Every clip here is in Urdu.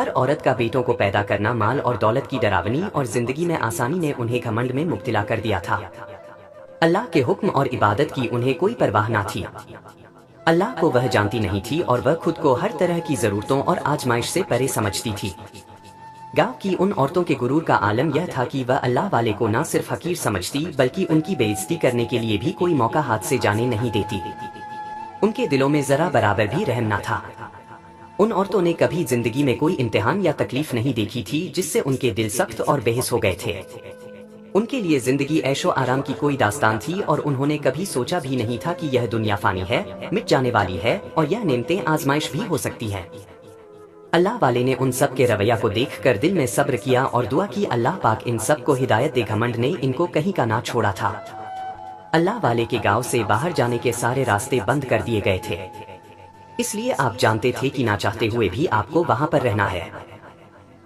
ہر عورت کا بیٹوں کو پیدا کرنا مال اور دولت کی ڈراونی اور زندگی میں آسانی نے انہیں گھمنڈ میں مبتلا کر دیا تھا۔ اللہ کے حکم اور عبادت کی انہیں کوئی پرواہ نہ تھی۔ اللہ کو وہ جانتی نہیں تھی اور وہ خود کو ہر طرح کی ضرورتوں اور آزمائش سے پرے سمجھتی تھی۔ گاؤں کی ان عورتوں کے غرور کا عالم یہ تھا کہ وہ اللہ والے کو نہ صرف حقیر سمجھتی بلکہ ان کی بے عزتی کرنے کے لیے بھی کوئی موقع ہاتھ سے جانے نہیں دیتی۔ ان کے دلوں میں ذرا برابر بھی رحم نہ تھا۔ ان عورتوں نے کبھی زندگی میں کوئی امتحان یا تکلیف نہیں دیکھی تھی جس سے ان کے دل سخت اور بےحس ہو گئے تھے۔ ان کے لیے زندگی عیش و آرام کی کوئی داستان تھی اور انہوں نے کبھی سوچا بھی نہیں تھا کہ یہ دنیا فانی ہے، مٹ جانے والی ہے اور یہ نعمتیں آزمائش بھی ہو سکتی ہیں۔ اللہ والے نے ان سب کے رویہ کو دیکھ کر دل میں صبر کیا اور دعا کی اللہ پاک ان سب کو ہدایت دے۔ گھمنڈ نے ان کو کہیں کا نہ چھوڑا تھا۔ اللہ والے کے گاؤں سے باہر جانے کے سارے راستے بند کر دیے گئے تھے، اس لیے آپ جانتے تھے کہ نہ چاہتے ہوئے بھی آپ کو وہاں پر رہنا ہے۔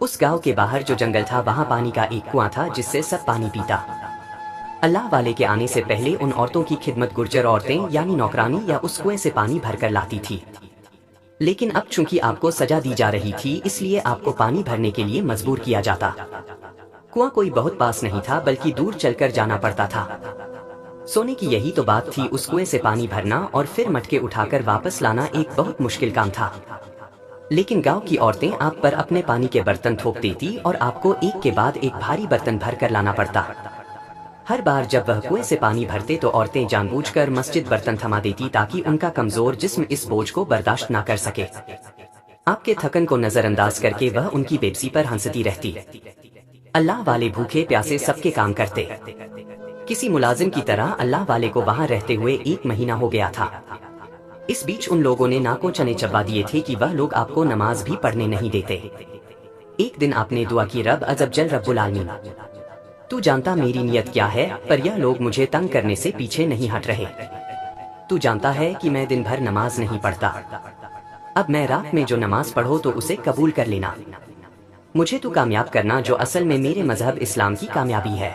اس گاؤں کے باہر جو جنگل تھا وہاں پانی کا ایک کنواں تھا جس سے سب پانی پیتا۔ اللہ والے کے آنے سے پہلے ان عورتوں کی خدمت گرجر عورتیں یعنی نوکرانی یا اس کنویں سے پانی بھر کر لاتی تھی، لیکن اب چونکہ آپ کو سزا دی جا رہی تھی اس لیے آپ کو پانی بھرنے کے لیے مجبور کیا جاتا۔ کنواں کوئی بہت پاس نہیں تھا بلکہ دور چل کر جانا پڑتا تھا۔ سونے کی یہی تو بات تھی، اس کنویں سے پانی بھرنا اور پھر مٹکے اٹھا کر واپس لانا ایک بہت مشکل کام تھا۔ لیکن گاؤں کی عورتیں آپ پر اپنے پانی کے برتن تھوپ دیتی اور آپ کو ایک کے بعد ایک بھاری برتن بھر کر لانا پڑتا۔ ہر بار جب وہ کنویں سے پانی بھرتے تو عورتیں جان بوجھ کر مسجد برتن تھما دیتی تاکہ ان کا کمزور جسم اس بوجھ کو برداشت نہ کر سکے۔ آپ کے تھکن کو نظر انداز کر کے وہ ان کی بےبسی پر ہنستی رہتی۔ اللہ والے بھوکے پیاسے سب کے کام کرتے، کسی ملازم کی طرح اللہ والے کو وہاں رہتے ہوئے 1 مہینہ ہو گیا تھا۔ اس بیچ ان لوگوں نے ناکوں چنے چبا دیے تھے کہ وہ لوگ آپ کو نماز بھی پڑھنے نہیں دیتے۔ ایک دن آپ نے دعا کی، رب عزب جل رب العالمین، تو جانتا میری نیت کیا ہے، پر یہ لوگ مجھے تنگ کرنے سے پیچھے نہیں ہٹ رہے۔ تو جانتا ہے کہ میں دن بھر نماز نہیں پڑھتا، اب میں رات میں جو نماز پڑھو تو اسے قبول کر لینا۔ مجھے تو کامیاب کرنا جو اصل میں میرے مذہب اسلام کی کامیابی ہے۔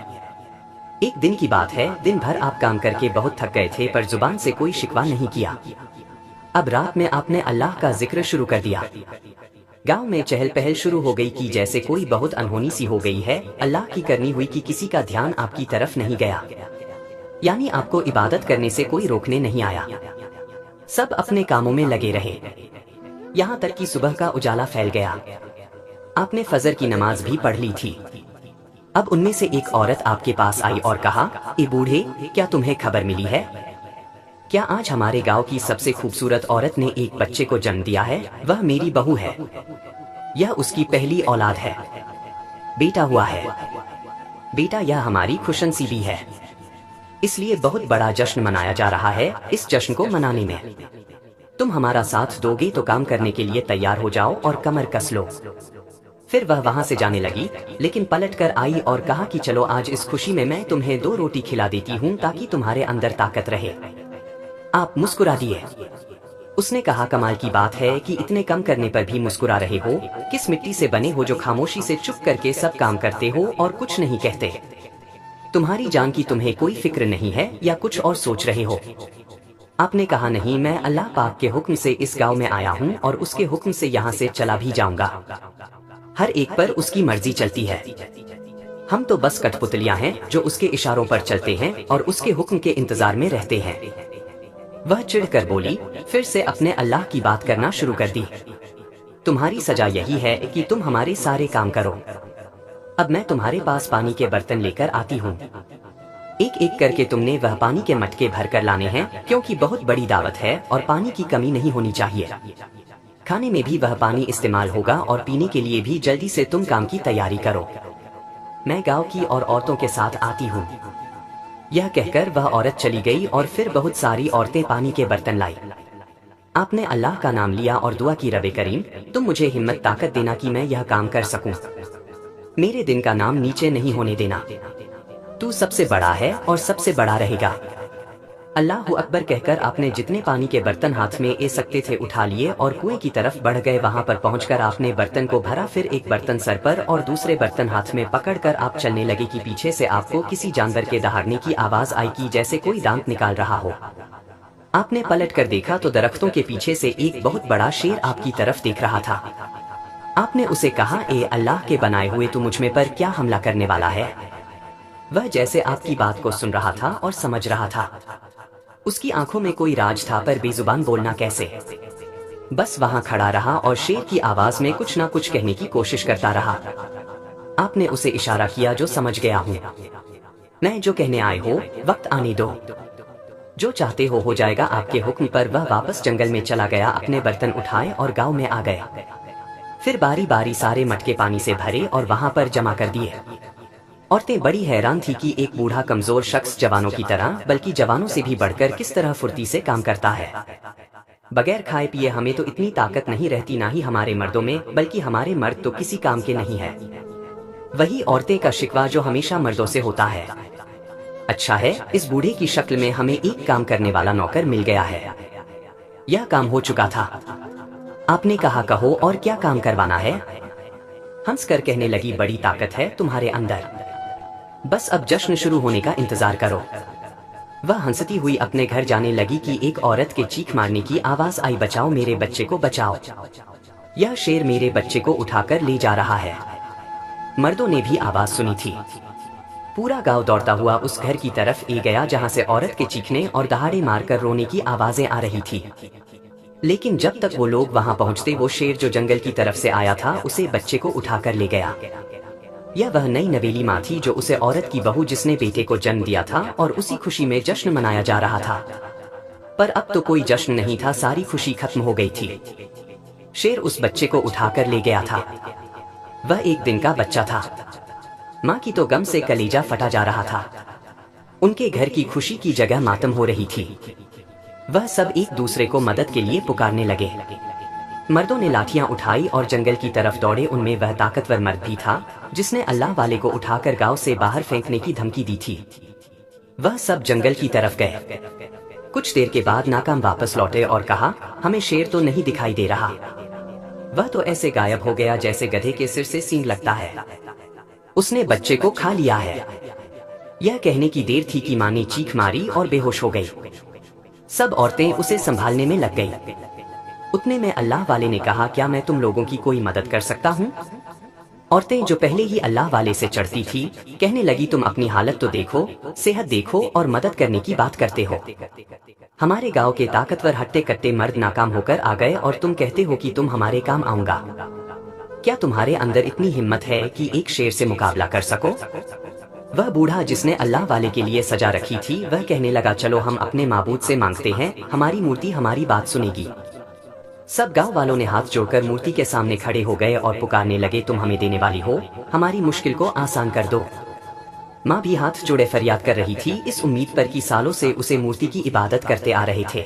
ایک دن کی بات ہے، دن بھر آپ کام کر کے بہت تھک گئے تھے پر زبان سے کوئی شکوہ نہیں کیا۔ اب رات میں آپ نے اللہ کا ذکر شروع کر دیا۔ گاؤں میں چہل پہل شروع ہو گئی کہ جیسے کوئی بہت انہونی سی ہو گئی ہے۔ اللہ کی کرنی ہوئی کہ کسی کا دھیان آپ کی طرف نہیں گیا، یعنی آپ کو عبادت کرنے سے کوئی روکنے نہیں آیا۔ سب اپنے کاموں میں لگے رہے، یہاں تک کہ صبح کا اجالا پھیل گیا۔ آپ نے فجر کی نماز بھی پڑھ لی تھی۔ اب ان میں سے ایک عورت آپ کے پاس آئی اور کہا، اے بوڑھے، کیا تمہیں خبر ملی ہے؟ کیا آج ہمارے گاؤں کی سب سے خوبصورت عورت نے ایک بچے کو جنم دیا ہے؟ وہ میری بہو ہے، یہ اس کی پہلی اولاد ہے، بیٹا ہوا ہے۔ بیٹا یہ ہماری خوش نصیبی ہے، اس لیے بہت بڑا جشن منایا جا رہا ہے۔ اس جشن کو منانے میں تم ہمارا ساتھ دو گے تو کام کرنے کے لیے تیار ہو جاؤ اور کمر کس لو۔ پھر وہ وہاں سے جانے لگی، لیکن پلٹ کر آئی اور کہا کہ چلو آج اس خوشی میں تمہیں 2 روٹی کھلا دیتی ہوں تاکہ تمہارے اندر طاقت رہے۔ آپ مسکرا دیے۔ اس نے کہا، کمال کی بات ہے کہ اتنے کم کرنے پر بھی مسکرا رہے ہو، کس مٹی سے بنے ہو جو خاموشی سے چپ کر کے سب کام کرتے ہو اور کچھ نہیں کہتے؟ تمہاری جان کی تمہیں کوئی فکر نہیں ہے یا کچھ اور سوچ رہے ہو؟ آپ نے کہا، نہیں، میں اللہ پاک کے حکم سے اس گاؤں میں آیا ہوں اور اس کے حکم سے یہاں سے چلا بھی جاؤں گا۔ ہر ایک پر اس کی مرضی چلتی ہے، ہم تو بس کٹ پتلیاں ہیں جو اس کے اشاروں پر چلتے ہیں اور اس کے حکم کے انتظار میں رہتے ہیں۔ وہ چڑھ کر بولی، پھر سے اپنے اللہ کی بات کرنا شروع کر دی۔ تمہاری سزا یہی ہے کہ تم ہمارے سارے کام کرو۔ اب میں تمہارے پاس پانی کے برتن لے کر آتی ہوں، ایک ایک کر کے تم نے وہ پانی کے مٹکے بھر کر لانے ہیں، کیونکہ بہت بڑی دعوت ہے اور پانی کی کمی نہیں ہونی چاہیے۔ کھانے میں بھی وہ پانی استعمال ہوگا اور پینے کے لیے بھی جلدی سے تم کام کی تیاری کرو، میں گاؤں کی اور عورتوں کے ساتھ آتی ہوں۔ یہ کہہ کر وہ عورت چلی گئی اور پھر بہت ساری عورتیں پانی کے برتن لائی۔ آپ نے اللہ کا نام لیا اور دعا کی، رب کریم، تم مجھے ہمت طاقت دینا کہ میں یہ کام کر سکوں، میرے دن کا نام نیچے نہیں ہونے دینا، تو سب سے بڑا ہے اور سب سے بڑا رہے گا۔ اللہ اکبر کہہ کر آپ نے جتنے پانی کے برتن ہاتھ میں لے سکتے تھے اٹھا لیے اور کنویں کی طرف بڑھ گئے۔ وہاں پر پہنچ کر آپ نے برتن کو بھرا، پھر ایک برتن سر پر اور دوسرے برتن ہاتھ میں پکڑ کر آپ چلنے لگے کہ پیچھے سے آپ کو کسی جانور کے دہاڑنے کی آواز آئی کہ جیسے کوئی دانت نکال رہا ہو۔ آپ نے پلٹ کر دیکھا تو درختوں کے پیچھے سے ایک بہت بڑا شیر آپ کی طرف دیکھ رہا تھا۔ آپ نے اسے کہا اے اللہ کے بنائے ہوئے تو مجھ میں پر کیا حملہ کرنے والا ہے؟ وہ جیسے آپ کی بات کو سن رہا تھا اور سمجھ رہا تھا۔ اس کی آنکھوں میں کوئی راج تھا پر بے زبان بولنا کیسے؟ بس وہاں کھڑا رہا اور شیر کی آواز میں کچھ نہ کچھ کہنے کی کوشش کرتا رہا۔ آپ نے اسے اشارہ کیا جو سمجھ گیا ہوں، میں جو کہنے آئے ہو وقت آنے دو، جو چاہتے ہو جائے گا آپ کے حکم پر۔ وہ واپس جنگل میں چلا گیا، اپنے برتن اٹھائے اور گاؤں میں آ گیا۔ پھر باری باری سارے مٹکے پانی سے بھرے اور وہاں پر جمع کر دیے۔ عورتیں بڑی حیران تھی کہ ایک بوڑھا کمزور شخص جوانوں کی طرح بلکہ جوانوں سے بھی بڑھ کر کس طرح پھرتی سے کام کرتا ہے۔ بغیر کھائے پیے ہمیں تو اتنی طاقت نہیں رہتی، نہ ہی ہمارے مردوں میں، بلکہ ہمارے مرد تو کسی کام کے نہیں ہے۔ وہی عورتیں کا شکوہ جو ہمیشہ مردوں سے ہوتا ہے۔ اچھا ہے اس بوڑھے کی شکل میں ہمیں ایک کام کرنے والا نوکر مل گیا ہے۔ یہ کام ہو چکا تھا۔ آپ نے کہا کہو اور کیا کام کروانا ہے؟ ہنس کر کہنے لگی بڑی طاقت ہے تمہارے اندر، بس اب جشن شروع ہونے کا انتظار کرو۔ وہ ہنستی ہوئی اپنے گھر جانے لگی کہ ایک عورت کے چیخ مارنے کی آواز آئی، بچاؤ میرے بچے کو بچاؤ، یہ شیر میرے بچے کو اٹھا کر لے جا رہا ہے۔ مردوں نے بھی آواز سنی تھی۔ پورا گاؤں دوڑتا ہوا اس گھر کی طرف گیا جہاں سے عورت کے چیخنے اور دہاڑے مار کر رونے کی آوازیں آ رہی تھی۔ لیکن جب تک وہ لوگ وہاں پہنچتے وہ شیر جو جنگل کی طرف سے آیا تھا اسے بچے کو اٹھا کر لے گیا۔ یہ وہ نئی نویلی ماں تھی جو اسے عورت کی بہو جس نے بیٹے کو جنم دیا تھا اور اسی خوشی میں جشن منایا جا رہا تھا۔ پر اب تو کوئی جشن نہیں تھا، ساری خوشی ختم ہو گئی تھی۔ شیر اس بچے کو اٹھا کر لے گیا تھا۔ وہ ایک دن کا بچہ تھا۔ ماں کی تو غم سے کلیجہ پھٹا جا رہا تھا۔ ان کے گھر کی خوشی کی جگہ ماتم ہو رہی تھی۔ وہ سب ایک دوسرے کو مدد کے لیے پکارنے لگے۔ مردوں نے لاٹھیاں اٹھائی اور جنگل کی طرف دوڑے۔ ان میں وہ طاقتور مرد بھی تھا جس نے اللہ والے کو اٹھا کر گاؤں سے باہر پھینکنے کی دھمکی دی تھی۔ وہ سب جنگل کی طرف گئے۔ کچھ دیر کے بعد ناکام واپس لوٹے اور کہا ہمیں شیر تو نہیں دکھائی دے رہا، وہ تو ایسے غائب ہو گیا جیسے گدھے کے سر سے سینگ لگتا ہے، اس نے بچے کو کھا لیا ہے۔ یہ کہنے کی دیر تھی کہ ماں نے چیخ ماری اور بے ہوش ہو گئی۔ سب عورتیں اسے سنبھالنے میں لگ گئی۔ اتنے میں اللہ والے نے کہا کیا میں تم لوگوں کی کوئی مدد کر سکتا ہوں؟ عورتیں جو پہلے ہی اللہ والے سے چڑھتی تھی کہنے لگی تم اپنی حالت تو دیکھو، صحت دیکھو اور مدد کرنے کی بات کرتے ہو۔ ہمارے گاؤں کے طاقتور ہٹے کٹے مرد ناکام ہو کر آ گئے اور تم کہتے ہو کہ تم ہمارے کام آؤں گا۔ کیا تمہارے اندر اتنی ہمت ہے کہ ایک شیر سے مقابلہ کر سکو؟ وہ بوڑھا جس نے اللہ والے کے لیے سجا رکھی تھی وہ کہنے لگا چلو ہم اپنے معبود سے مانگتے ہیں، ہماری مورتی ہماری بات سنے گی۔ سب گاؤں والوں نے ہاتھ جوڑ کر مورتی کے سامنے کھڑے ہو گئے اور پکارنے لگے تم ہمیں دینے والی ہو، ہماری مشکل کو آسان کر دو۔ ماں بھی ہاتھ جوڑے فریاد کر رہی تھی اس امید پر کہ سالوں سے اسے مورتی کی عبادت کرتے آ رہے تھے،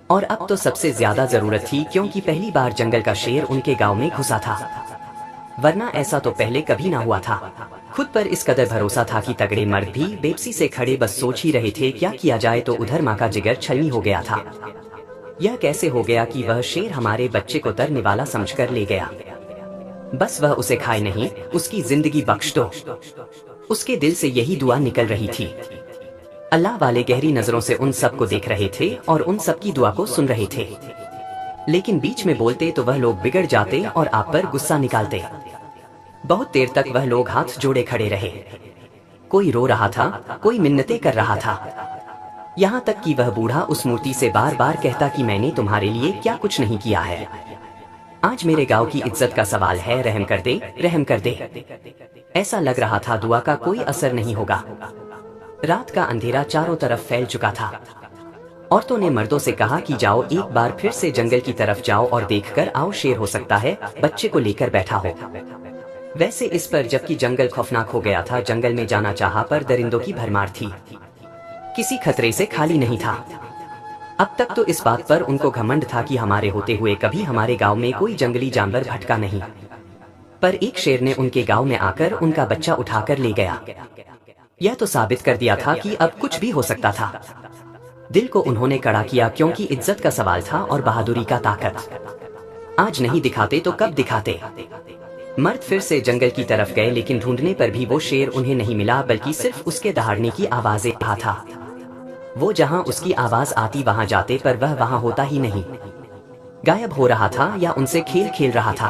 اور اب تو سب سے زیادہ ضرورت تھی کیونکہ پہلی بار جنگل کا شیر ان کے گاؤں میں گھسا تھا، ورنہ ایسا تو پہلے کبھی نہ ہوا تھا۔ خود پر اس قدر بھروسہ تھا کہ تگڑے مرد بھی بےبسی سے کھڑے بس سوچ ہی رہے تھے کیا کیا جائے، تو ادھر ماں کا جگر چھلنی ہو گیا تھا۔ یہ کیسے ہو گیا کہ وہ شیر ہمارے بچے کو ترنے والا سمجھ کر لے گیا؟ بس وہ اسے کھائے نہیں، اس کی زندگی بخش دو۔ اس کے دل سے یہی دعا نکل رہی تھی۔ اللہ والے گہری نظروں سے ان سب کو دیکھ رہے تھے اور ان سب کی دعا کو سن رہے تھے، لیکن بیچ میں بولتے تو وہ لوگ بگڑ جاتے اور آپ پر غصہ نکالتے۔ بہت دیر تک وہ لوگ ہاتھ جوڑے کھڑے رہے، کوئی رو رہا تھا، کوئی منتیں کر رہا تھا، یہاں تک کہ وہ بوڑھا اس مورتی سے بار بار کہتا کہ میں نے تمہارے لیے کیا کچھ نہیں کیا ہے، آج میرے گاؤں کی عزت کا سوال ہے، رحم کر دے، رحم کر دے۔ ایسا لگ رہا تھا دعا کا کوئی اثر نہیں ہوگا۔ رات کا اندھیرا چاروں طرف پھیل چکا تھا۔ عورتوں نے مردوں سے کہا کہ جاؤ ایک بار پھر سے جنگل کی طرف جاؤ اور دیکھ کر آؤ، شیر ہو سکتا ہے بچے کو لے کر بیٹھا ہو۔ ویسے اس پر جبکہ جنگل خوفناک ہو گیا تھا، جنگل میں جانا چاہا پر درندوں کی بھرمار تھی، کسی خطرے سے خالی نہیں تھا۔ اب تک تو اس بات پر ان کو گھمنڈ تھا کہ ہمارے ہوتے ہوئے کبھی ہمارے گاؤں میں کوئی جنگلی جانور بھٹکا نہیں، پر ایک شیر نے ان کے گاؤں میں آ کر ان کا بچہ اٹھا کر لے گیا۔ یہ تو ثابت کر دیا تھا کہ اب کچھ بھی ہو سکتا تھا۔ دل کو انہوں نے کڑا کیا کیونکہ عزت کا سوال تھا اور بہادری کا طاقت۔ آج نہیں دکھاتے تو کب دکھاتے؟ مرد پھر سے جنگل کی طرف گئے لیکن ڈھونڈنے پر بھی وہ شیر انہیں نہیں ملا، بلکہ صرف اس کے دہاڑنے کی آوازیں رہا تھا۔ وہ جہاں اس کی آواز آتی وہاں جاتے پر وہ وہاں ہوتا ہی نہیں، غائب ہو رہا تھا یا ان سے کھیل کھیل رہا تھا۔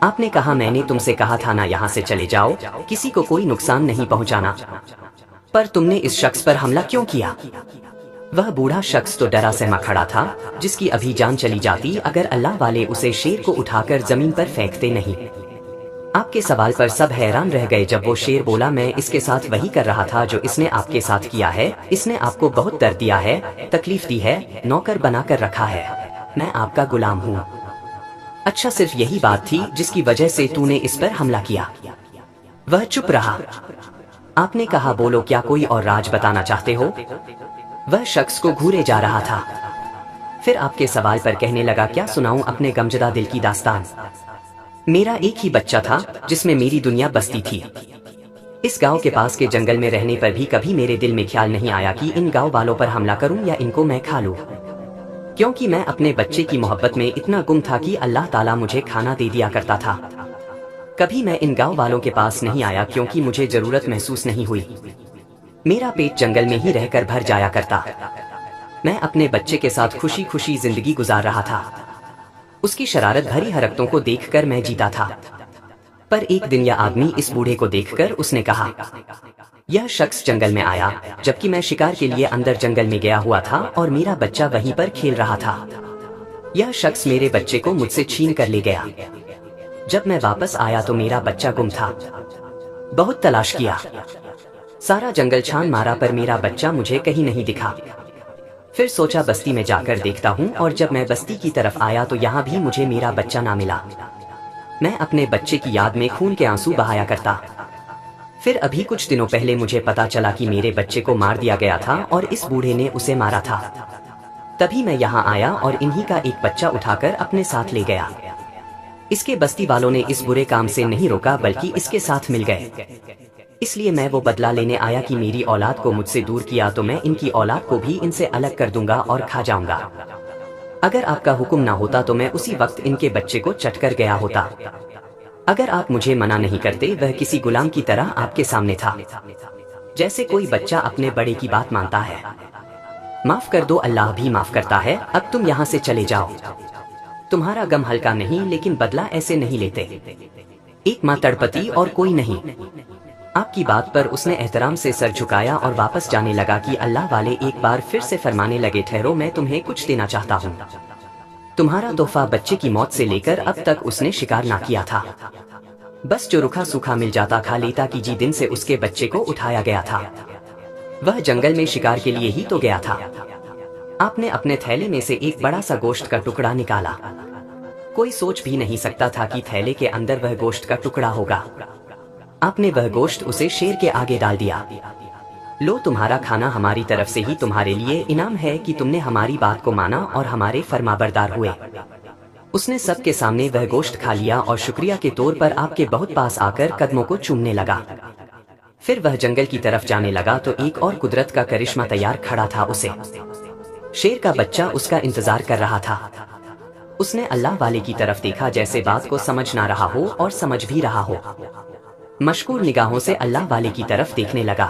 آپ نے کہا میں نے تم سے کہا تھا نا یہاں سے چلے جاؤ، کسی کو کوئی نقصان نہیں پہنچانا، پر تم نے اس شخص پر حملہ کیوں کیا؟ وہ بوڑھا شخص تو ڈرا سہما کھڑا تھا، جس کی ابھی جان چلی جاتی اگر اللہ والے اسے شیر کو اٹھا کر زمین پر پھینکتے نہیں۔ آپ کے سوال پر سب حیران رہ گئے جب وہ شیر بولا میں اس کے ساتھ وہی کر رہا تھا جو اس نے آپ کے ساتھ کیا ہے، اس نے آپ کو بہت درد دیا ہے، تکلیف دی ہے، نوکر بنا کر رکھا ہے، میں آپ کا غلام ہوں۔ اچھا صرف یہی بات تھی جس کی وجہ سے تو نے اس پر حملہ کیا؟ وہ چپ رہا۔ آپ نے کہا بولو کیا کوئی اور راج بتانا چاہتے ہو؟ وہ شخص کو گھورے جا رہا تھا، پھر آپ کے سوال پر کہنے لگا کیا سناؤں اپنے غمزدہ دل کی داستان؟ میرا ایک ہی بچہ تھا جس میں میری دنیا بستی تھی۔ اس گاؤں کے پاس کے جنگل میں رہنے پر بھی کبھی میرے دل میں خیال نہیں آیا کہ ان گاؤں والوں پر حملہ کروں یا ان کو میں کھا لوں، کیونکہ میں اپنے بچے کی محبت میں اتنا گم تھا کہ اللہ تعالیٰ مجھے کھانا دے دیا کرتا تھا۔ کبھی میں ان گاؤں والوں کے پاس نہیں آیا کیونکہ مجھے ضرورت محسوس نہیں ہوئی، میرا پیٹ جنگل میں ہی رہ کر بھر جایا کرتا، میں اپنے بچے کے ساتھ خوشی خوشی زندگی گزار رہا تھا، اس کی شرارت بھری حرکتوں کو دیکھ کر میں جیتا تھا۔ پر ایک دن یہ آدمی اس بوڑھے کو دیکھ کر اس نے کہا، یہ شخص جنگل میں آیا جبکہ میں شکار کے لیے اندر جنگل میں گیا ہوا تھا اور میرا بچہ وہیں پر کھیل رہا تھا، یہ شخص میرے بچے کو مجھ سے چھین کر لے گیا، جب میں واپس آیا تو میرا بچہ گم تھا، بہت تلاش کیا، سارا جنگل چھان مارا پر میرا بچہ مجھے کہیں نہیں دکھا، پھر سوچا بستی میں جا کر دیکھتا ہوں، اور جب میں بستی کی طرف آیا تو یہاں بھی مجھے میرا بچہ نہ ملا، میں اپنے بچے کی یاد میں خون کے آنسو بہایا کرتا، پھر ابھی کچھ دنوں پہلے مجھے پتا چلا کہ میرے بچے کو مار دیا گیا تھا اور اس بوڑھے نے اسے مارا تھا، تبھی میں یہاں آیا اور انہی کا ایک بچہ اٹھا کر اپنے ساتھ لے گیا، اس کے بستی والوں نے اس برے کام سے نہیں روکا بلکہ اس کے ساتھ مل گئے، اس لیے میں وہ بدلہ لینے آیا کہ میری اولاد کو مجھ سے دور کیا تو میں ان کی اولاد کو بھی ان سے الگ کر دوں گا اور کھا جاؤں گا، اگر آپ کا حکم نہ ہوتا تو میں اسی وقت ان کے بچے کو چٹ کر گیا ہوتا، اگر آپ مجھے منع نہیں کرتے وہ کسی غلام کی طرح آپ کے سامنے تھا، جیسے کوئی بچہ اپنے بڑے کی بات مانتا ہے، معاف کر دو اللہ بھی معاف کرتا ہے، اب تم یہاں سے چلے جاؤ، تمہارا غم ہلکا نہیں لیکن بدلہ ایسے نہیں لیتے، ایک ماں تڑپتی اور کوئی نہیں۔ آپ کی بات پر اس نے احترام سے سر جھکایا اور واپس جانے لگا کہ اللہ والے ایک بار پھر سے فرمانے لگے ٹھہرو میں تمہیں کچھ دینا چاہتا ہوں، تمہارا تحفہ بچے کی موت سے لے کر اب تک اس نے شکار نہ کیا تھا، بس جو رکھا سوکھا مل جاتا کھا لیتا کہ جی دن سے اس کے بچے کو اٹھایا گیا تھا، وہ جنگل میں شکار کے لیے ہی تو گیا تھا۔ آپ نے اپنے تھیلے میں سے ایک بڑا سا گوشت کا ٹکڑا نکالا، کوئی سوچ بھی نہیں سکتا تھا کہ تھیلے کے اندر وہ گوشت کا ٹکڑا ہوگا، آپ نے وہ گوشت اسے شیر کے آگے ڈال دیا، لو تمہارا کھانا ہماری طرف سے ہی تمہارے لیے انعام ہے کہ تم نے ہماری بات کو مانا اور ہمارے فرمانبردار ہوئے۔ اس نے سب کے سامنے وہ گوشت کھا لیا اور شکریہ کے طور پر آپ کے بہت پاس آ کر قدموں کو چومنے لگا، پھر وہ جنگل کی طرف جانے لگا تو ایک اور قدرت کا کرشمہ تیار کھڑا تھا، اسے شیر کا بچہ اس کا انتظار کر رہا تھا، اس نے اللہ والے کی طرف دیکھا جیسے بات کو سمجھ نہ رہا ہو اور سمجھ بھی رہا ہو، مشکور نگاہوں سے اللہ والے کی طرف دیکھنے لگا،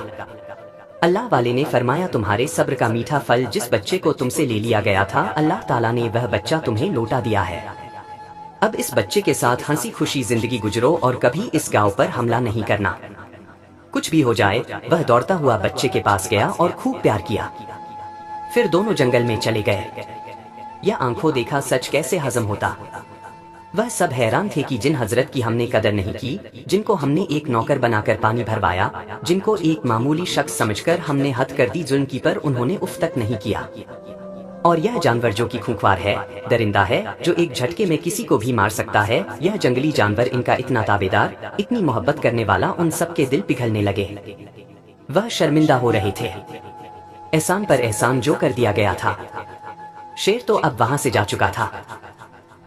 اللہ والے نے فرمایا تمہارے صبر کا میٹھا پھل جس بچے کو تم سے لے لیا گیا تھا اللہ تعالیٰ نے وہ بچہ تمہیں لوٹا دیا ہے، اب اس بچے کے ساتھ ہنسی خوشی زندگی گزرو اور کبھی اس گاؤں پر حملہ نہیں کرنا، کچھ بھی ہو جائے۔ وہ دوڑتا ہوا بچے کے پاس گیا اور خوب پیار کیا، پھر دونوں جنگل میں چلے گئے، یا آنکھوں دیکھا سچ کیسے ہضم ہوتا؟ وہ سب حیران تھے کہ جن حضرت کی ہم نے قدر نہیں کی، جن کو ہم نے ایک نوکر بنا کر پانی بھروایا، جن کو ایک معمولی شخص سمجھ کر ہم نے حد کر دی ظلم کی، پر انہوں نے اف تک نہیں کیا، اور یہ جانور جو کہ خونخوار ہے، درندہ ہے، جو ایک جھٹکے میں کسی کو بھی مار سکتا ہے، یہ جنگلی جانور ان کا اتنا تابعدار، اتنی محبت کرنے والا، ان سب کے دل پگھلنے لگے، وہ شرمندہ ہو رہے تھے، احسان پر احسان جو کر دیا گیا تھا، شیر تو اب وہاں سے جا چکا تھا۔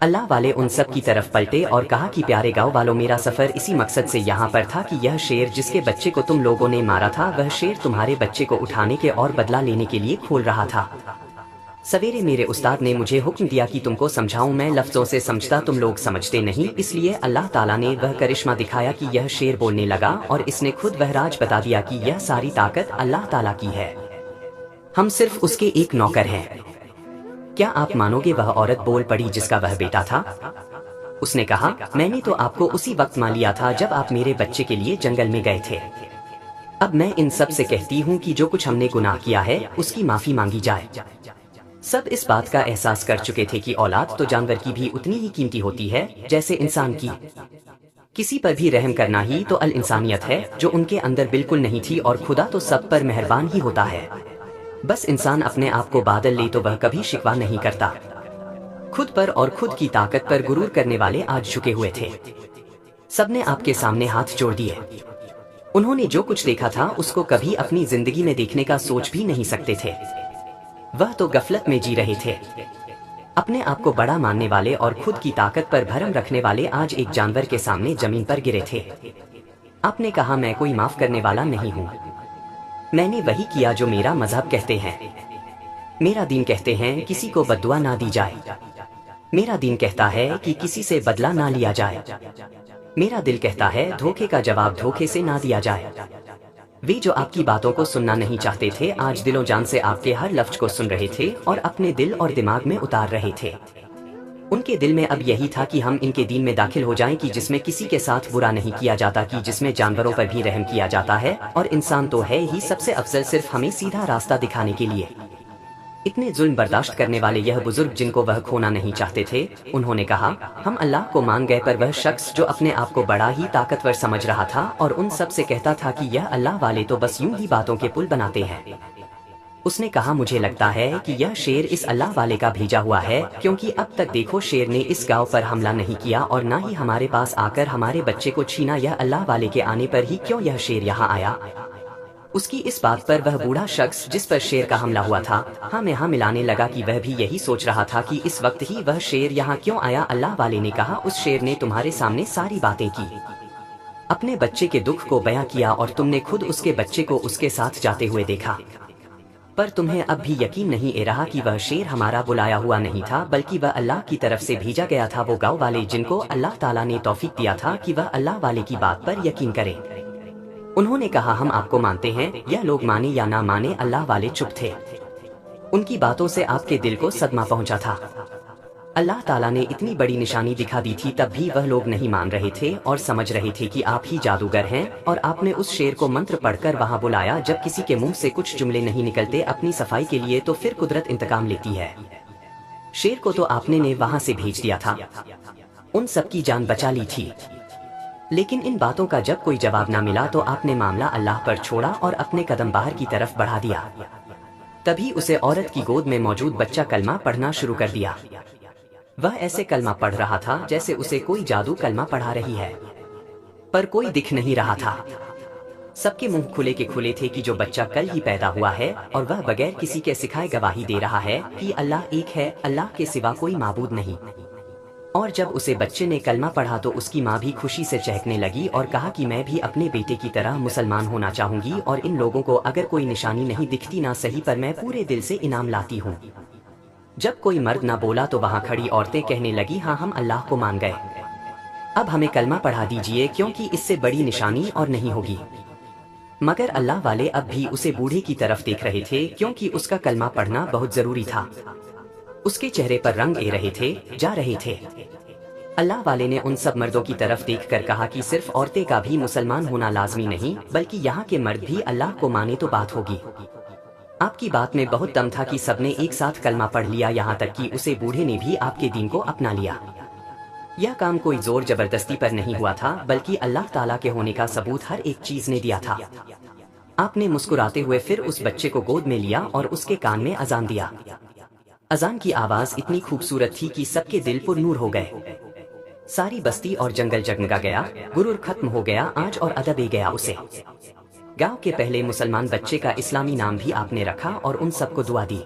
اللہ والے ان سب کی طرف پلٹے اور کہا کہ پیارے گاؤں والوں میرا سفر اسی مقصد سے یہاں پر تھا کہ یہ شیر جس کے بچے کو تم لوگوں نے مارا تھا، وہ شیر تمہارے بچے کو اٹھانے کے اور بدلہ لینے کے لیے کھول رہا تھا، سویرے میرے استاد نے مجھے حکم دیا کہ تم کو سمجھاؤں، میں لفظوں سے سمجھتا تم لوگ سمجھتے نہیں، اس لیے اللہ تعالیٰ نے وہ کرشمہ دکھایا کہ یہ شیر بولنے لگا اور اس نے خود وہ راج بتا دیا کہ یہ ساری طاقت اللہ تعالیٰ کی ہے، ہم صرف اس کے ایک نوکر ہیں۔ کیا آپ مانو گے وہ عورت بول پڑی جس کا وہ بیٹا تھا، اس نے کہا میں نے تو آپ کو اسی وقت مان لیا تھا جب آپ میرے بچے کے لیے جنگل میں گئے تھے۔ اب میں ان سب سے کہتی ہوں کہ جو کچھ ہم نے گناہ کیا ہے اس کی معافی مانگی جائے۔ سب اس بات کا احساس کر چکے تھے کہ اولاد تو جانور کی بھی اتنی ہی قیمتی ہوتی ہے جیسے انسان کی۔ کسی پر بھی رحم کرنا ہی تو الانسانیت ہے جو ان کے اندر بالکل نہیں تھی، اور خدا تو سب پر مہربان ہی ہوتا ہے۔ بس انسان اپنے آپ کو بادل لے تو وہ کبھی شکوہ نہیں کرتا۔ خود پر اور خود کی طاقت پر غرور کرنے والے آج جھکے ہوئے تھے۔ سب نے آپ کے سامنے ہاتھ جوڑ دیے۔ انہوں نے جو کچھ دیکھا تھا اس کو کبھی اپنی زندگی میں دیکھنے کا سوچ بھی نہیں سکتے تھے۔ وہ تو غفلت میں جی رہے تھے۔ اپنے آپ کو بڑا ماننے والے اور خود کی طاقت پر بھرم رکھنے والے آج ایک جانور کے سامنے زمین پر گرے تھے۔ آپ نے کہا میں کوئی معاف کرنے والا نہیں ہوں۔ میں نے وہی کیا جو میرا مذہب کہتے ہیں۔ میرا دین کہتے ہیں کسی کو بددعا نہ دی جائے۔ میرا دین کہتا ہے کہ کسی سے بدلہ نہ لیا جائے۔ میرا دل کہتا ہے دھوکے کا جواب دھوکے سے نہ دیا جائے۔ وہ جو آپ کی باتوں کو سننا نہیں چاہتے تھے آج دل و جان سے آپ کے ہر لفظ کو سن رہے تھے اور اپنے دل اور دماغ میں اتار رہے تھے۔ ان کے دل میں اب یہی تھا کہ ہم ان کے دین میں داخل ہو جائیں کہ جس میں کسی کے ساتھ برا نہیں کیا جاتا، کہ جس میں جانوروں پر بھی رحم کیا جاتا ہے، اور انسان تو ہے ہی سب سے افضل صرف ہمیں سیدھا راستہ دکھانے کے لیے۔ اتنے ظلم برداشت کرنے والے یہ بزرگ جن کو وہ کھونا نہیں چاہتے تھے، انہوں نے کہا ہم اللہ کو مان گئے۔ پر وہ شخص جو اپنے آپ کو بڑا ہی طاقتور سمجھ رہا تھا اور ان سب سے کہتا تھا کہ یہ اللہ والے تو بس یوں ہی باتوں کے پل بناتے ہیں، اس نے کہا مجھے لگتا ہے کہ یہ شیر اس اللہ والے کا بھیجا ہوا ہے، کیونکہ اب تک دیکھو شیر نے اس گاؤں پر حملہ نہیں کیا اور نہ ہی ہمارے پاس آ کر ہمارے بچے کو چھینا۔ یہ اللہ والے کے آنے پر ہی کیوں یہ شیر یہاں آیا؟ اس کی اس بات پر وہ بوڑھا شخص جس پر شیر کا حملہ ہوا تھا ہاں میں ہاں ملانے لگا کہ وہ بھی یہی سوچ رہا تھا کہ اس وقت ہی وہ شیر یہاں کیوں آیا۔ اللہ والے نے کہا اس شیر نے تمہارے سامنے ساری باتیں کی، اپنے بچے کے دکھ کو بیاں کیا، اور تم نے خود اس کے بچے کو اس کے ساتھ جاتے ہوئے دیکھا، پر تمہیں اب بھی یقین نہیں رہا کہ وہ شیر ہمارا بلایا ہوا نہیں تھا بلکہ وہ اللہ کی طرف سے بھیجا گیا تھا۔ وہ گاؤں والے جن کو اللہ تعالیٰ نے توفیق دیا تھا کہ وہ اللہ والے کی بات پر یقین کریں، انہوں نے کہا ہم آپ کو مانتے ہیں۔ یہ لوگ مانے یا نہ مانے اللہ والے چپ تھے۔ ان کی باتوں سے آپ کے دل کو صدمہ پہنچا تھا۔ اللہ تعالیٰ نے اتنی بڑی نشانی دکھا دی تھی تب بھی وہ لوگ نہیں مان رہے تھے اور سمجھ رہے تھے کہ آپ ہی جادوگر ہیں، اور آپ نے اس شیر کو منتر پڑھ کر وہاں بلایا۔ جب کسی کے منہ سے کچھ جملے نہیں نکلتے اپنی صفائی کے لیے تو پھر قدرت انتقام لیتی ہے۔ شیر کو تو آپ نے وہاں سے بھیج دیا تھا، ان سب کی جان بچا لی تھی، لیکن ان باتوں کا جب کوئی جواب نہ ملا تو آپ نے معاملہ اللہ پر چھوڑا اور اپنے قدم باہر کی طرف بڑھا دیا۔ تبھی اسے عورت کی گود میں موجود بچہ کلمہ پڑھنا شروع کر دیا۔ وہ ایسے کلمہ پڑھ رہا تھا جیسے اسے کوئی جادو کلمہ پڑھا رہی ہے، پر کوئی دکھ نہیں رہا تھا۔ سب کے منہ کھلے کے کھلے تھے کہ جو بچہ کل ہی پیدا ہوا ہے اور وہ بغیر کسی کے سکھائے گواہی دے رہا ہے کہ اللہ ایک ہے، اللہ کے سوا کوئی معبود نہیں۔ اور جب اسے بچے نے کلمہ پڑھا تو اس کی ماں بھی خوشی سے چہکنے لگی اور کہا کہ میں بھی اپنے بیٹے کی طرح مسلمان ہونا چاہوں گی، اور ان لوگوں کو اگر کوئی نشانی نہیں دکھتی نہ صحیح پر میں پورے دل سے انعام لاتی ہوں۔ جب کوئی مرد نہ بولا تو وہاں کھڑی عورتیں کہنے لگی ہاں ہم اللہ کو مان گئے، اب ہمیں کلمہ پڑھا دیجئے کیونکہ اس سے بڑی نشانی اور نہیں ہوگی۔ مگر اللہ والے اب بھی اسے بوڑھے کی طرف دیکھ رہے تھے کیونکہ اس کا کلمہ پڑھنا بہت ضروری تھا۔ اس کے چہرے پر رنگ آ رہے تھے، جا رہے تھے۔ اللہ والے نے ان سب مردوں کی طرف دیکھ کر کہا کہ صرف عورتیں کا بھی مسلمان ہونا لازمی نہیں بلکہ یہاں کے مرد بھی اللہ کو مانے تو بات ہوگی۔ آپ کی بات میں بہت دم تھا کہ سب نے ایک ساتھ کلمہ پڑھ لیا، یہاں تک کہ اسے بوڑھے نے بھی آپ کے دین کو اپنا لیا۔ یہ کام کوئی زور زبردستی پر نہیں ہوا تھا بلکہ اللہ تعالیٰ کے ہونے کا ثبوت ہر ایک چیز نے دیا تھا۔ آپ نے مسکراتے ہوئے پھر اس بچے کو گود میں لیا اور اس کے کان میں اذان دیا۔ اذان کی آواز اتنی خوبصورت تھی کہ سب کے دل پر نور ہو گئے۔ ساری بستی اور جنگل جگمگا گیا، غرور ختم ہو گیا آج اور ادب گیا اسے۔ گاؤں کے پہلے مسلمان بچے کا اسلامی نام بھی آپ نے رکھا اور ان سب کو دعا دی۔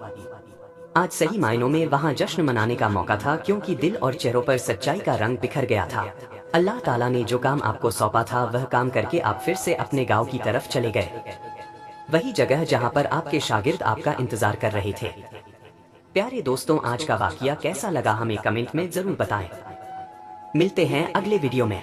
آج صحیح معنوں میں وہاں جشن منانے کا موقع تھا کیونکہ دل اور چہروں پر سچائی کا رنگ بکھر گیا تھا۔ اللہ تعالیٰ نے جو کام آپ کو سونپا تھا وہ کام کر کے آپ پھر سے اپنے گاؤں کی طرف چلے گئے، وہی جگہ جہاں پر آپ کے شاگرد آپ کا انتظار کر رہے تھے۔ پیارے دوستوں، آج کا واقعہ کیسا لگا ہمیں کمنٹ میں ضرور بتائیں۔ ملتے ہیں اگلے ویڈیو میں۔